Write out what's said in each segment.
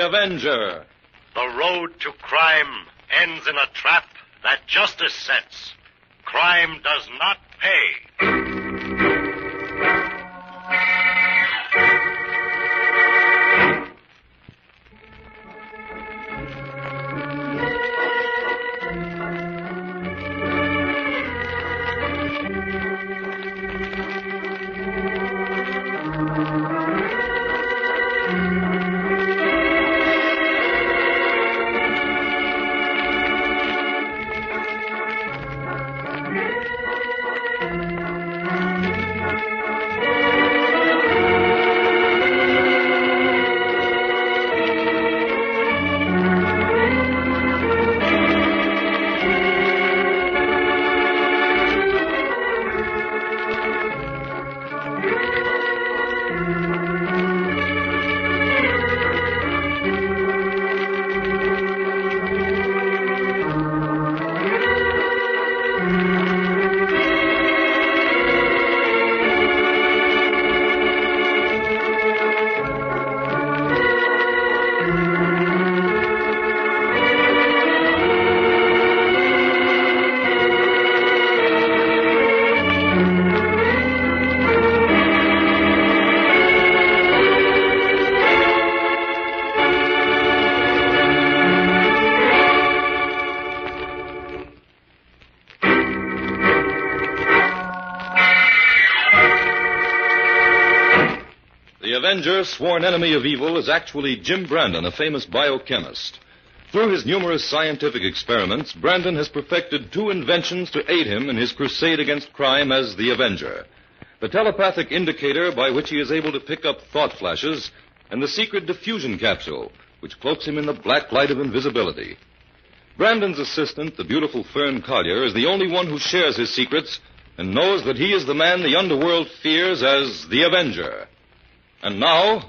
the Avenger. The road to crime ends in a trap that justice sets. Crime does not pay. The Avenger, sworn enemy of evil, is actually Jim Brandon, a famous biochemist. Through his numerous scientific experiments, Brandon has perfected two inventions to aid him in his crusade against crime as the Avenger: the telepathic indicator by which he is able to pick up thought flashes, and the secret diffusion capsule, which cloaks him in the black light of invisibility. Brandon's assistant, the beautiful Fern Collier, is the only one who shares his secrets and knows that he is the man the underworld fears as the Avenger. And now,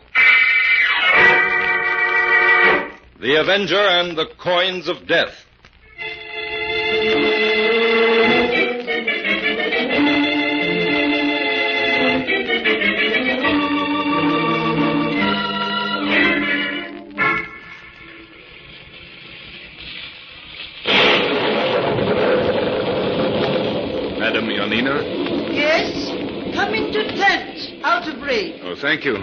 the Avenger and the Coins of Death. Madam Yanina? Yes? Come into tent, out of range. Oh, thank you.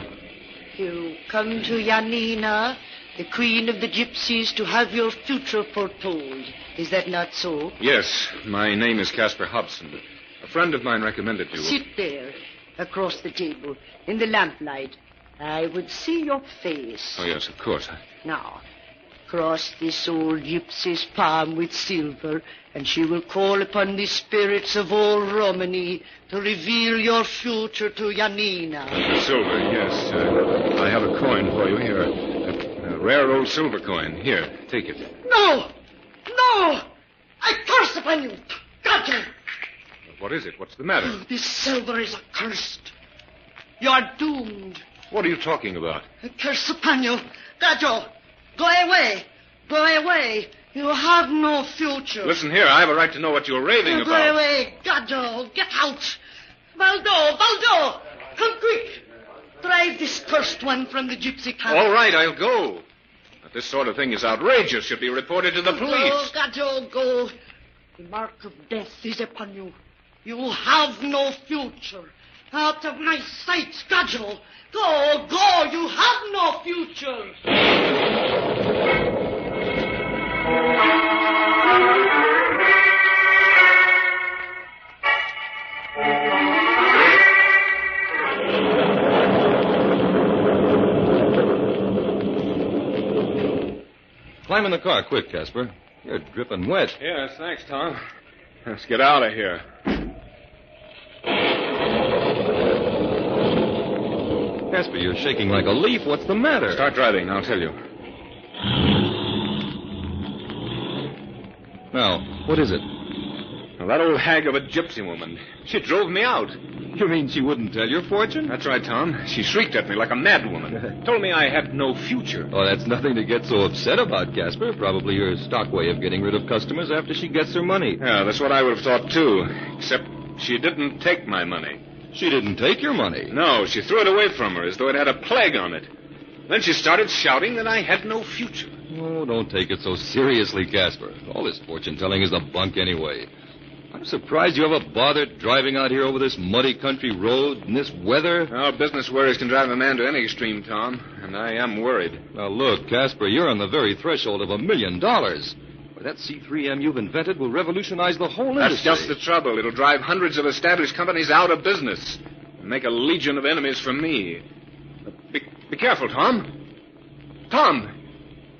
You come to Yanina, the queen of the gypsies, to have your future foretold. Is that not so? Yes, my name is Caspar Hobson. A friend of mine recommended you. Sit there, across the table, in the lamplight. I would see your face. Oh, yes, of course. Now, cross this old gypsy's palm with silver, and she will call upon the spirits of old Romany to reveal your future to Yanina. Silver, yes. I have a coin for you here. A rare old silver coin. Here, take it. No! No! I curse upon you! Got you! What is it? What's the matter? This silver is accursed. You are doomed. What are you talking about? A curse upon you. Got you! Go away! Go away! You have no future. Listen here, I have a right to know what you're raving Go about. away! Gadjo! Get out! Valdo! Come quick! Drive this cursed one from the gypsy camp. All right, I'll go. But this sort of thing is outrageous. Should be reported to the police. Go, Gadjo, go. The mark of death is upon you. You have no future. Out of my sight, Gadjo. Go. You have no future. Climb in the car, quick, Casper. You're dripping wet. Yes, thanks, Tom. Let's get out of here. Casper, you're shaking like a leaf. What's the matter? Start driving, I'll tell you. Now, what is it? Well, that old hag of a gypsy woman. She drove me out. You mean she wouldn't tell your fortune? That's right, Tom. She shrieked at me like a madwoman. Told me I had no future. Oh, that's nothing to get so upset about, Casper. Probably her stock way of getting rid of customers after she gets her money. Yeah, that's what I would have thought, too. Except she didn't take my money. She didn't take your money. No, she threw it away from her as though it had a plague on it. Then she started shouting that I had no future. Oh, don't take it so seriously, Casper. All this fortune-telling is a bunk anyway. I'm surprised you ever bothered driving out here over this muddy country road in this weather. Well, business worries can drive a man to any extreme, Tom, and I am worried. Now, look, Casper, you're on the very threshold of $1 million. Why, that C3M you've invented will revolutionize the whole That's industry. just the trouble. It'll drive hundreds of established companies out of business and make a legion of enemies for me. Be careful, Tom. Tom,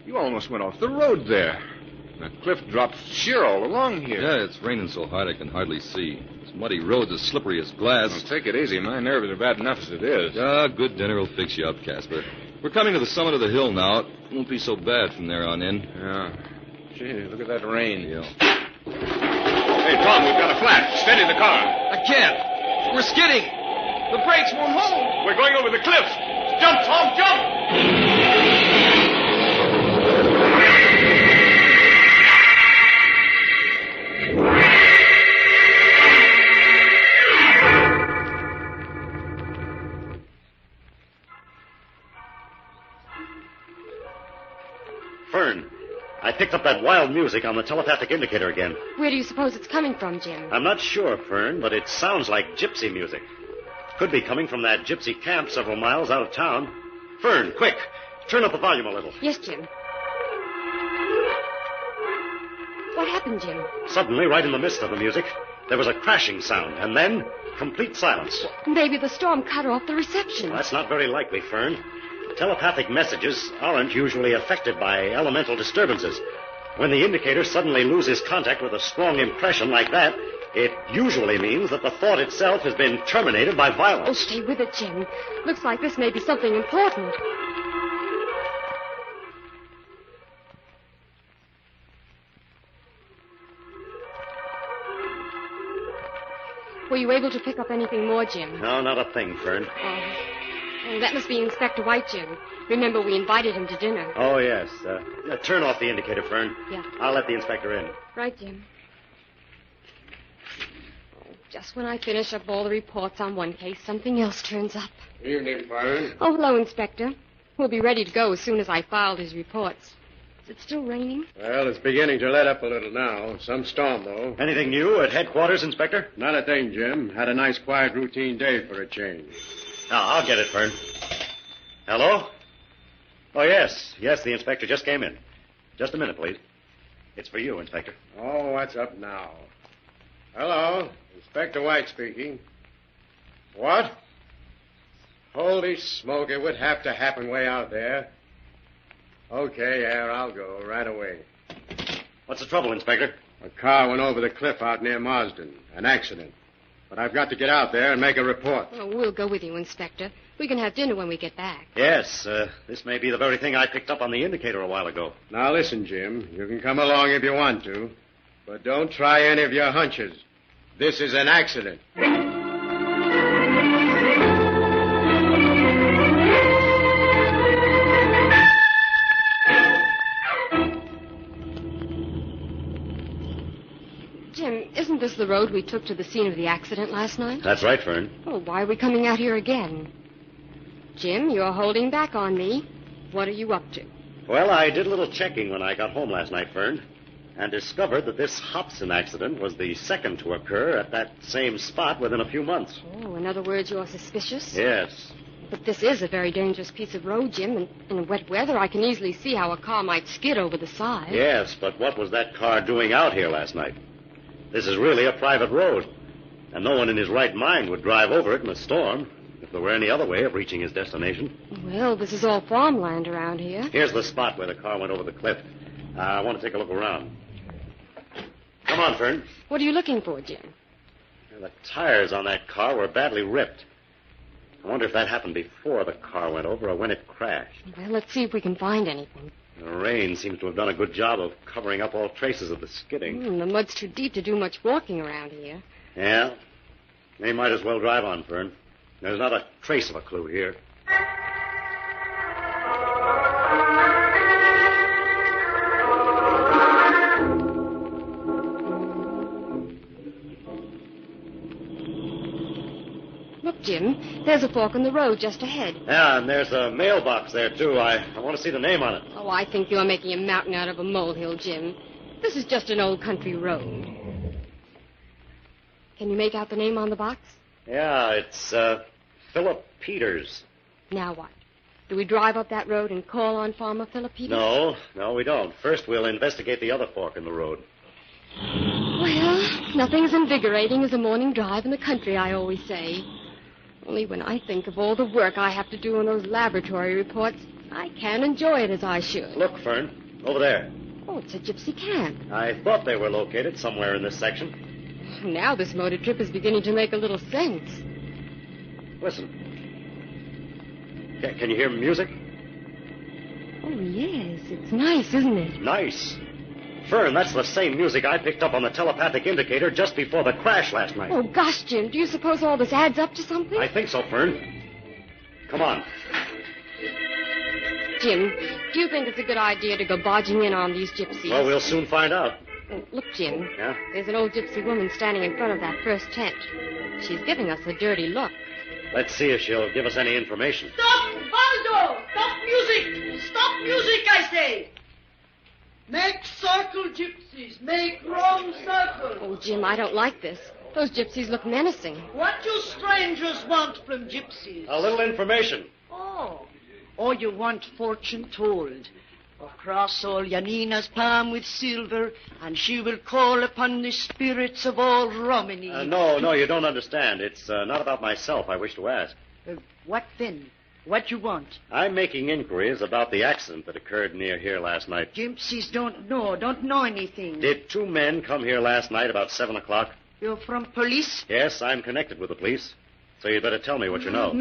you almost went off the road there. The cliff drops sheer all along here. Yeah, it's raining so hard I can hardly see. This muddy road's as slippery as glass. Well, take it easy. My nerves are bad enough as it is. Ah, good dinner will fix you up, Casper. We're coming to the summit of the hill now. It won't be so bad from there on in. Yeah. Gee, look at that rain. Yeah. Hey, Tom, we've got a flat. Steady the car. I can't. We're skidding. The brakes won't hold. We're going over the cliffs. Jump, Tom, jump! Fern, I picked up that wild music on the telepathic indicator again. Where do you suppose it's coming from, Jim? I'm not sure, Fern, but it sounds like gypsy music. Could be coming from that gypsy camp several miles out of town. Fern, quick, turn up the volume a little. Yes, Jim. What happened, Jim? Suddenly, right in the midst of the music, there was a crashing sound, and then complete silence. Maybe the storm cut off the reception. Well, that's not very likely, Fern. Telepathic messages aren't usually affected by elemental disturbances. When the indicator suddenly loses contact with a strong impression like that, it usually means that the thought itself has been terminated by Oh, violence. stay with it, Jim. Looks like this may be something important. Were you able to pick up anything more, Jim? No, not a thing, Fern. Oh, that must be Inspector White, Jim. Remember, we invited him to dinner. Oh, yes. Turn off the indicator, Fern. Yeah. I'll let the inspector in. Right, Jim. Oh, just when I finish up all the reports on one case, something else turns up. Evening, Fern. Oh, hello, Inspector. We'll be ready to go as soon as I filed his reports. Is it still raining? Well, it's beginning to let up a little now. Some storm, though. Anything new at headquarters, Inspector? Not a thing, Jim. Had a nice, quiet, routine day for a change. Now, I'll get it, Fern. Hello? Oh, yes. Yes, the inspector just came in. Just a minute, please. It's for you, Inspector. Oh, what's up now? Hello. Inspector White speaking. What? Holy smoke, it would have to happen way out there. Okay, yeah, I'll go right away. What's the trouble, Inspector? A car went over the cliff out near Marsden. An accident. But I've got to get out there and make a report. Oh, we'll go with you, Inspector. We can have dinner when we get back. Yes, this may be the very thing I picked up on the indicator a while ago. Now, listen, Jim. You can come along if you want to. But don't try any of your hunches. This is an accident. Jim, isn't this the road we took to the scene of the accident last night? That's right, Fern. Oh, why are we coming out here again? Jim, you're holding back on me. What are you up to? Well, I did a little checking when I got home last night, Fern, and discovered that this Hobson accident was the second to occur at that same spot within a few months. Oh, in other words, you're suspicious? Yes. But this is a very dangerous piece of road, Jim, and in wet weather, I can easily see how a car might skid over the side. Yes, but what was that car doing out here last night? This is really a private road, and no one in his right mind would drive over it in a storm if there were any other way of reaching his destination. Well, this is all farmland around here. Here's the spot where the car went over the cliff. I want to take a look around. Come on, Fern. What are you looking for, Jim? The tires on that car were badly ripped. I wonder if that happened before the car went over or when it crashed. Well, let's see if we can find anything. The rain seems to have done a good job of covering up all traces of the skidding. The mud's too deep to do much walking around here. Yeah. They might as well drive on, Fern. There's not a trace of a clue here. Look, Look, Jim, there's a fork in the road just ahead. Yeah, and there's a mailbox there, too. I want to see the name on it. Oh, I think you're making a mountain out of a molehill, Jim. This is just an old country road. Can you make out the name on the box? Yeah, it's Philip Peters. Now what? Do we drive up that road and call on Farmer Philip Peters? No, we don't. First, we'll investigate the other fork in the road. Well, nothing as invigorating as a morning drive in the country, I always say. Only when I think of all the work I have to do on those laboratory reports, I can't enjoy it as I should. Look, Fern, over there. Oh, it's a gypsy camp. I thought they were located somewhere in this section. Now this motor trip is beginning to make a little sense. Listen. Can you hear music? Oh, yes. It's nice, isn't it? Nice. Fern, that's the same music I picked up on the telepathic indicator just before the crash last night. Oh, gosh, Jim, do you suppose all this adds up to something? I think so, Fern. Come on. Jim, do you think it's a good idea to go barging in on these gypsies? Well, we'll soon find out. Oh, look, Jim. Yeah? There's an old gypsy woman standing in front of that first tent. She's giving us a dirty look. Let's see if she'll give us any information. Stop, Baldo! Stop music! Stop music, I say! Make circle, gypsies. Make wrong circle. Oh, Jim, I don't like this. Those gypsies look menacing. What do strangers want from gypsies? A little information. Oh, you want fortune told. Across all Janina's palm with silver, and she will call upon the spirits of all Romany. No, you don't understand. It's not about myself I wish to ask. What then? What you want? I'm making inquiries about the accident that occurred near here last night. Gypsies don't know anything. Did two men come here last night about 7 o'clock? You're from police? Yes, I'm connected with the police. So you'd better tell me what you know.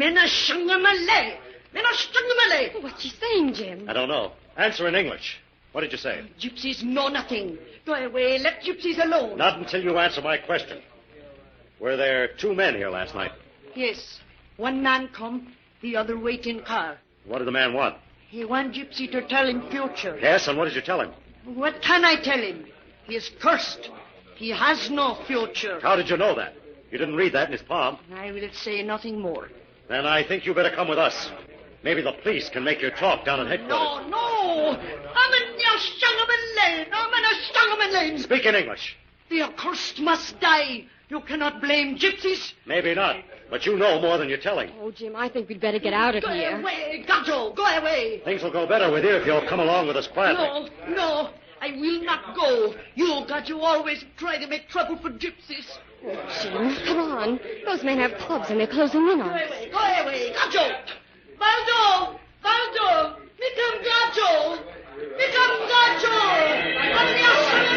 What's she saying, Jim? I don't know. Answer in English. What did you say? Gypsies know nothing. Go away. Let gypsies alone. Not until you answer my question. Were there two men here last night? Yes. One man come, the other wait in car. What did the man want? He want gypsy to tell him future. Yes, and what did you tell him? What can I tell him? He is cursed. He has no future. How did you know that? You didn't read that in his palm. I will say nothing more. Then I think you better come with us. Maybe the police can make your talk down at headquarters. No. I'm in Lane. Speak in English. The accursed must die. You cannot blame gypsies. Maybe not, but you know more than you're telling. Oh, Jim, I think we'd better get out of Go here. away, Gato. Go away. Things will go better with you if you'll come along with us quietly. No. I will not go. You, Gato, always try to make trouble for gypsies. Oh, Jim, come on. Those men have clubs and they're closing in on us. Go away, Gato. Baldo, become Gato. Become Gato. Go away.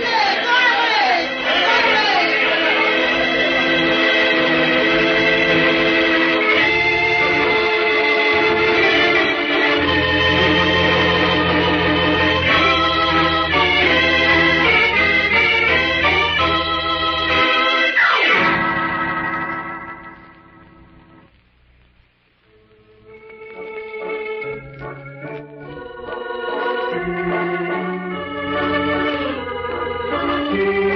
Thank you.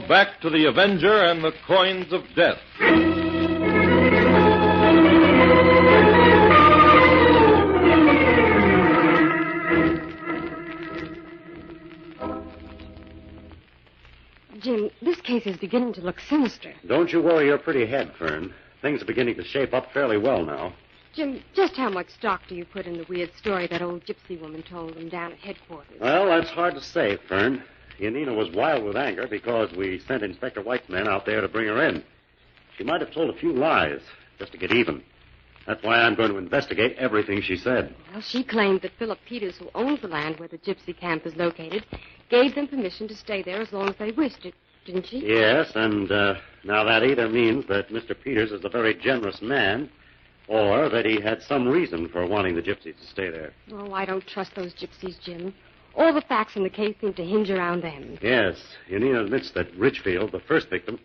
back to the Avenger and the Coins of Death. Jim, this case is beginning to look sinister. Don't you worry your pretty head, Fern. Things are beginning to shape up fairly well now. Jim, just how much stock do you put in the weird story that old gypsy woman told them down at headquarters? Well, that's hard to say, Fern. Yanina was wild with anger because we sent Inspector White's men out there to bring her in. She might have told a few lies just to get even. That's why I'm going to investigate everything she said. Well, she claimed that Philip Peters, who owns the land where the gypsy camp is located, gave them permission to stay there as long as they wished it, didn't she? Yes, and now that either means that Mr. Peters is a very generous man or that he had some reason for wanting the gypsies to stay there. Oh, I don't trust those gypsies, Jim. All the facts in the case seem to hinge around them. Yes, Yanina admits that Richfield, the first victim,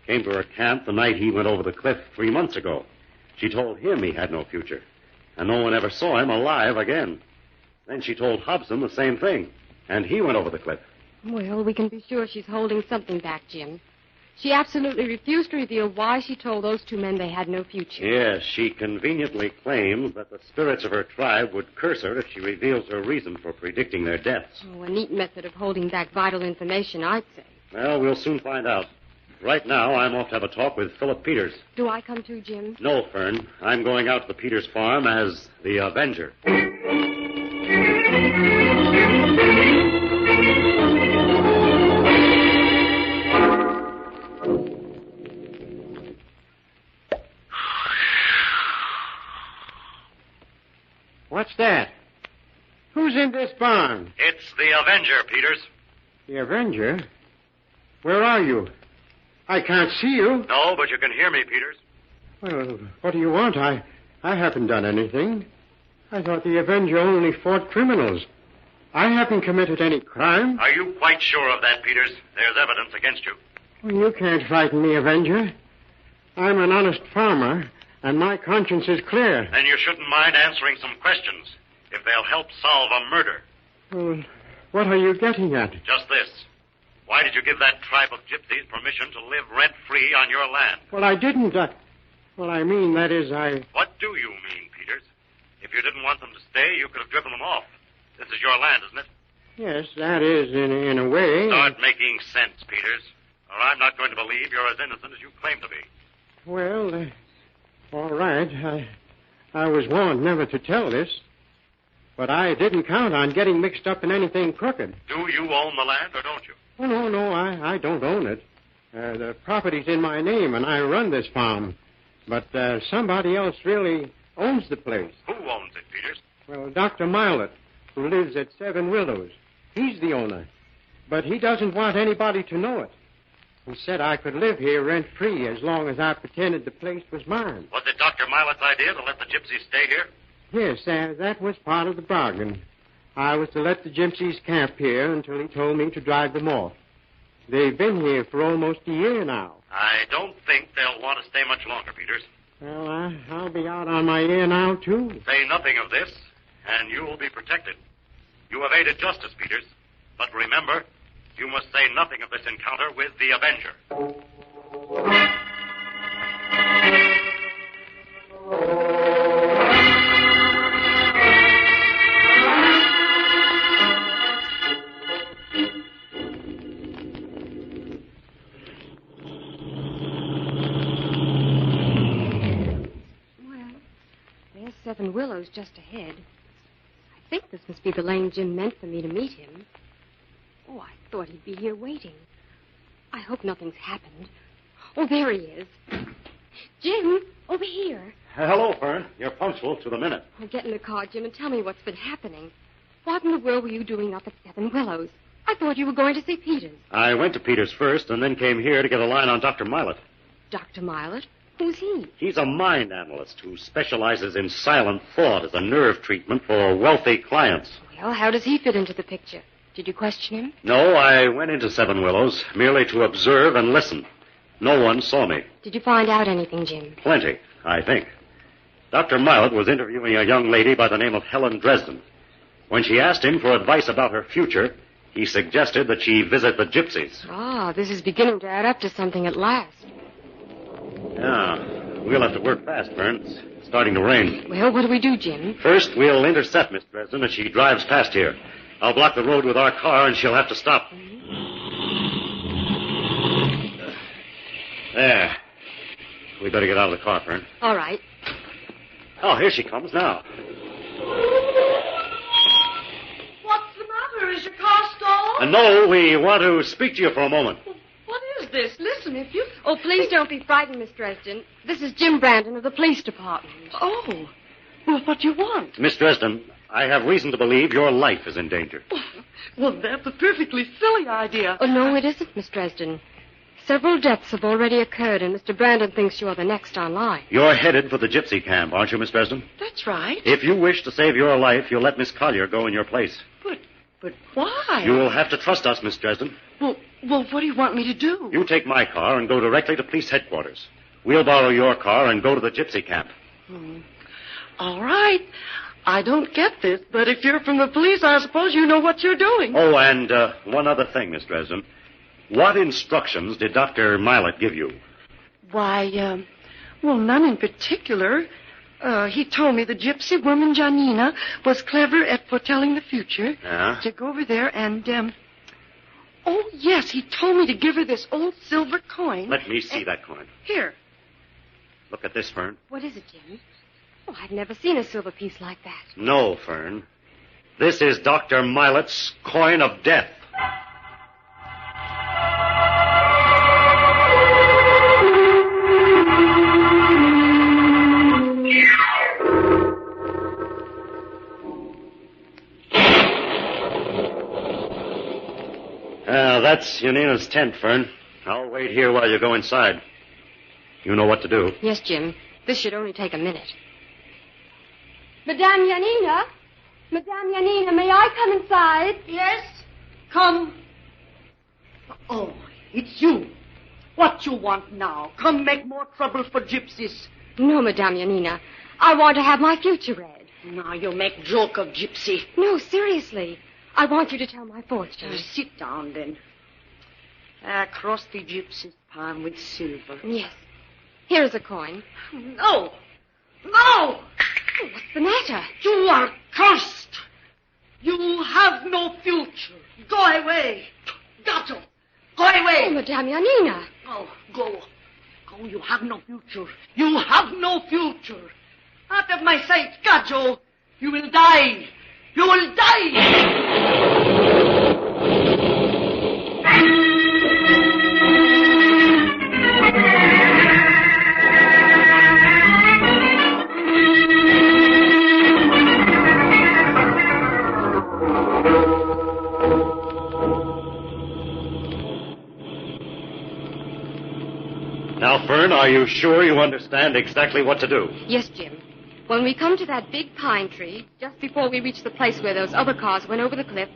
came to her camp the night he went over the cliff 3 months ago. She told him he had no future, and no one ever saw him alive again. Then she told Hobson the same thing, and he went over the cliff. Well, we can be sure she's holding something back, Jim. She absolutely refused to reveal why she told those two men they had no future. Yes, she conveniently claims that the spirits of her tribe would curse her if she reveals her reason for predicting their deaths. Oh, a neat method of holding back vital information, I'd say. Well, we'll soon find out. Right now, I'm off to have a talk with Philip Peters. Do I come too, Jim? No, Fern. I'm going out to the Peters farm as the Avenger. What's that? Who's in this barn? It's the Avenger, Peters. The Avenger? Where are you? I can't see you. No, but you can hear me, Peters. Well, what do you want? I haven't done anything. I thought the Avenger only fought criminals. I haven't committed any crime. Are you quite sure of that, Peters? There's evidence against you. Well, you can't frighten me, Avenger. I'm an honest farmer, and my conscience is clear. Then you shouldn't mind answering some questions, if they'll help solve a murder. Well, what are you getting at? Just this. Why did you give that tribe of gypsies permission to live rent-free on your land? Well, I didn't. Well, I mean, that is, What do you mean, Peters? If you didn't want them to stay, you could have driven them off. This is your land, isn't it? Yes, that is, in a way. Start making sense, Peters, or I'm not going to believe you're as innocent as you claim to be. Well, all right. I was warned never to tell this. But I didn't count on getting mixed up in anything crooked. Do you own the land, or don't you? Oh, no, I don't own it. The property's in my name, and I run this farm. But somebody else really owns the place. Who owns it, Peters? Well, Dr. Milet, who lives at 7 Willows. He's the owner. But he doesn't want anybody to know it. He said I could live here rent-free as long as I pretended the place was mine. Was it Dr. Milet's idea to let the gypsies stay here? Yes, that was part of the bargain. I was to let the gypsies camp here until he told me to drive them off. They've been here for almost a year now. I don't think they'll want to stay much longer, Peters. Well, I'll be out on my ear now, too. Say nothing of this, and you will be protected. You have aided justice, Peters. But remember, you must say nothing of this encounter with the Avenger. There's 7 Willows just ahead. I think this must be the lane Jim meant for me to meet him. Oh, I thought he'd be here waiting. I hope nothing's happened. Oh, there he is. Jim, over here. Hello, Fern. You're punctual to the minute. Oh, get in the car, Jim, and tell me what's been happening. What in the world were you doing up at 7 Willows? I thought you were going to see Peters. I went to Peters first and then came here to get a line on Dr. Milet. Dr. Milet? Who's he? He's a mind analyst who specializes in silent thought as a nerve treatment for wealthy clients. Well, how does he fit into the picture? Did you question him? No, I went into 7 Willows merely to observe and listen. No one saw me. Did you find out anything, Jim? Plenty, I think. Dr. Milet was interviewing a young lady by the name of Helen Dresden. When she asked him for advice about her future, He suggested that she visit the gypsies. Ah, this is beginning to add up to something at last. Yeah, we'll have to work fast, Fern. It's starting to rain. Well, what do we do, Jim? First, we'll intercept Miss Dresden as she drives past here. I'll block the road with our car, and she'll have to stop. There. We better get out of the car, Fern. All right. Oh, here she comes now. What's the matter? Is your car stalled? No, we want to speak to you for a moment. What is this? Listen, if you... Oh, please don't be frightened, Miss Dresden. This is Jim Brandon of the police department. Oh. Well, what do you want? Miss Dresden, I have reason to believe your life is in danger. Well, that's a perfectly silly idea. Oh, no, it isn't, Miss Dresden. Several deaths have already occurred, and Mr. Brandon thinks you're the next on line. You're headed for the gypsy camp, aren't you, Miss Dresden? That's right. If you wish to save your life, you'll let Miss Collier go in your place. But why? You'll have to trust us, Miss Dresden. Well, what do you want me to do? You take my car and go directly to police headquarters. We'll borrow your car and go to the gypsy camp. All right. I don't get this, but if you're from the police, I suppose you know what you're doing. Oh, and one other thing, Miss Dresden. What instructions did Dr. Milet give you? Why, none in particular. He told me the gypsy woman, Janina, was clever at foretelling the future. Yeah? To go over there and, oh, yes, he told me to give her this old silver coin. Let me see that coin. Here. Look at this, Fern. What is it, Jim? Oh, I've never seen a silver piece like that. No, Fern. This is Dr. Milet's coin of death. That's Yanina's tent, Fern. I'll wait here while you go inside. You know what to do. Yes, Jim. This should only take a minute. Madame Yanina? Madame Yanina, may I come inside? Yes? Come. Oh, it's you. What you want now? Come make more trouble for gypsies. No, Madame Yanina. I want to have my future read. Now you make joke of gypsy. No, seriously. I want you to tell my fortune. Sit down, then. Across the gypsy's palm with silver. Yes. Here's a coin. No! No! Oh, what's the matter? You are cursed! You have no future. Go away. Got you. Go away. Oh, Madame Yanina. Oh, go. Go, you have no future. You have no future. Out of my sight, got you. You will die. You will die. Now, Fern, are you sure you understand exactly what to do? Yes, Jim. When we come to that big pine tree, just before we reach the place where those other cars went over the cliff,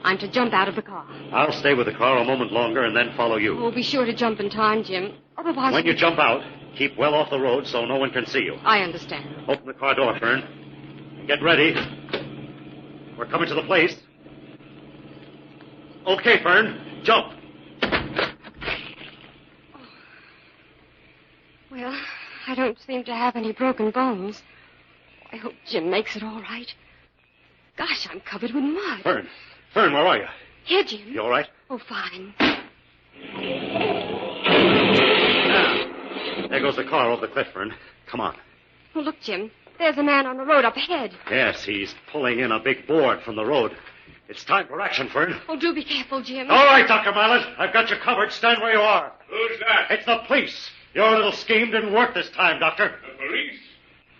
I'm to jump out of the car. I'll stay with the car a moment longer and then follow you. Oh, be sure to jump in time, Jim. Otherwise... When you jump out, keep well off the road so no one can see you. I understand. Open the car door, Fern. Get ready. We're coming to the place. Okay, Fern. Jump. Well, I don't seem to have any broken bones. I hope Jim makes it all right. Gosh, I'm covered with mud. Fern, where are you? Here, Jim. You all right? Oh, fine. Now, there goes the car over the cliff, Fern. Come on. Oh, look, Jim. There's a man on the road up ahead. Yes, he's pulling in a big board from the road. It's time for action, Fern. Oh, do be careful, Jim. All right, Dr. Milet. I've got you covered. Stand where you are. Who's that? It's the police. Your little scheme didn't work this time, Doctor. The police?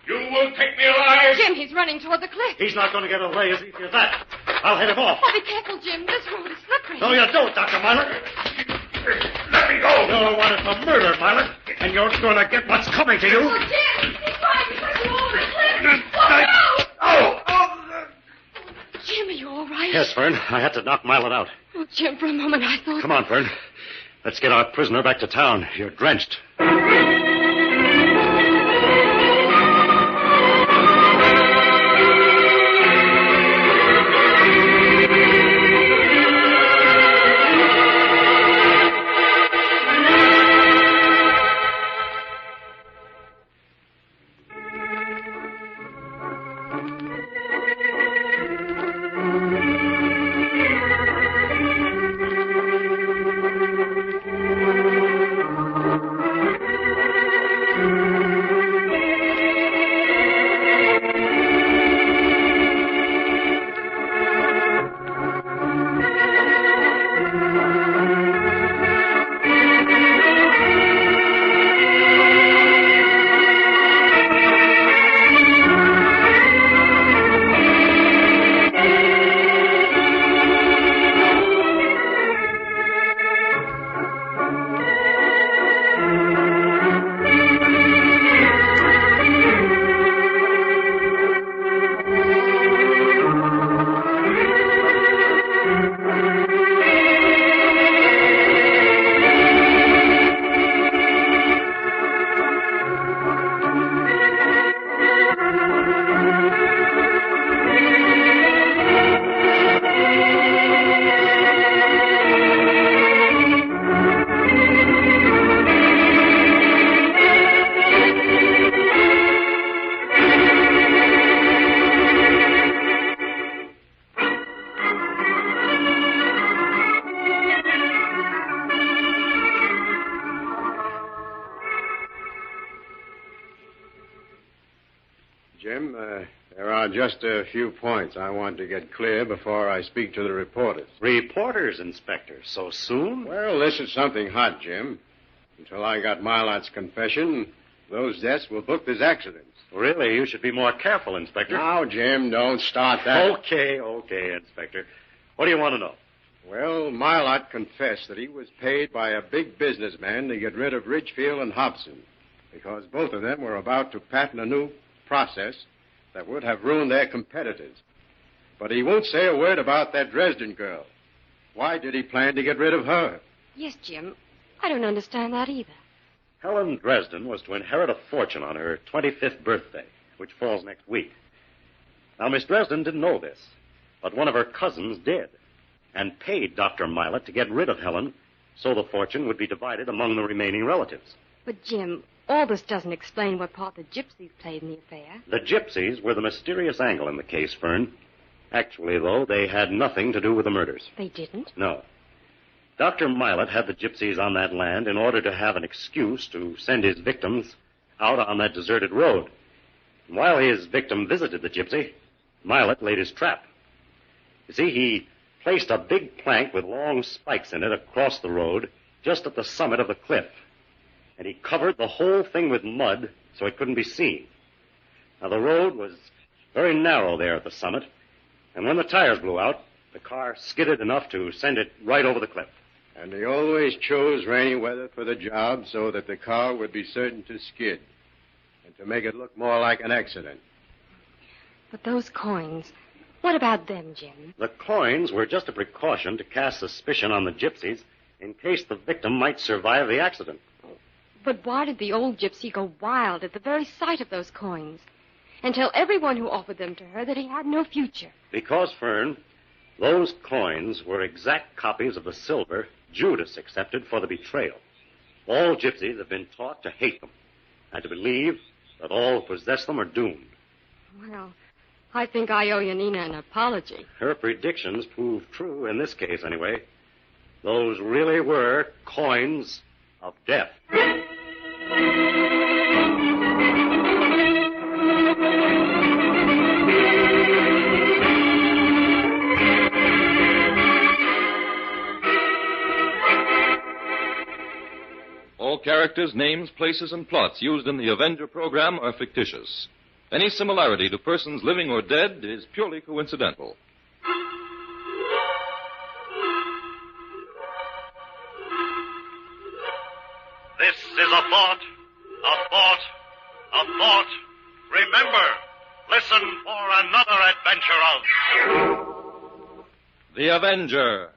You won't take me alive? Jim, he's running toward the cliff. He's not going to get away as easy as that. I'll head him off. Oh, be careful, Jim. This road is slippery. No, you don't, Dr. Milet. Let me go. You're wanted for murder, Milet, and you're going to get what's coming to you. Oh, Jim, he's trying to push you over the cliff. Jim, are you all right? Yes, Fern. I had to knock Milet out. Oh, Jim, for a moment I thought... Come on, Fern. Let's get our prisoner back to town. You're drenched. Jim. There are just a few points I want to get clear before I speak to the reporters. Reporters, Inspector, so soon? Well, this is something hot, Jim. Until I got Mylot's confession, those deaths were booked as accidents. Really, you should be more careful, Inspector. Now, Jim, don't start that. Okay, Inspector. What do you want to know? Well, Mylot confessed that he was paid by a big businessman to get rid of Ridgefield and Hobson, because both of them were about to patent a new process that would have ruined their competitors. But he won't say a word about that Dresden girl. Why did he plan to get rid of her? Yes, Jim. I don't understand that either. Helen Dresden was to inherit a fortune on her 25th birthday, which falls next week. Now, Miss Dresden didn't know this, but one of her cousins did, and paid Dr. Mylot to get rid of Helen so the fortune would be divided among the remaining relatives. But, Jim, all this doesn't explain what part the gypsies played in the affair. The gypsies were the mysterious angle in the case, Fern. Actually, though, they had nothing to do with the murders. They didn't? No. Dr. Mylot had the gypsies on that land in order to have an excuse to send his victims out on that deserted road. And while his victim visited the gypsy, Mylot laid his trap. You see, he placed a big plank with long spikes in it across the road just at the summit of the cliff. And he covered the whole thing with mud so it couldn't be seen. Now, the road was very narrow there at the summit, and when the tires blew out, the car skidded enough to send it right over the cliff. And he always chose rainy weather for the job so that the car would be certain to skid and to make it look more like an accident. But those coins, what about them, Jim? The coins were just a precaution to cast suspicion on the gypsies in case the victim might survive the accident. But why did the old gypsy go wild at the very sight of those coins and tell everyone who offered them to her that he had no future? Because, Fern, those coins were exact copies of the silver Judas accepted for the betrayal. All gypsies have been taught to hate them and to believe that all who possess them are doomed. Well, I think I owe Yanina an apology. Her predictions proved true in this case, anyway. Those really were coins of death. All characters, names, places, and plots used in the Avenger program are fictitious. Any similarity to persons living or dead is purely coincidental. This is a thought, a thought, a thought. Remember, listen for another adventure of The Avenger.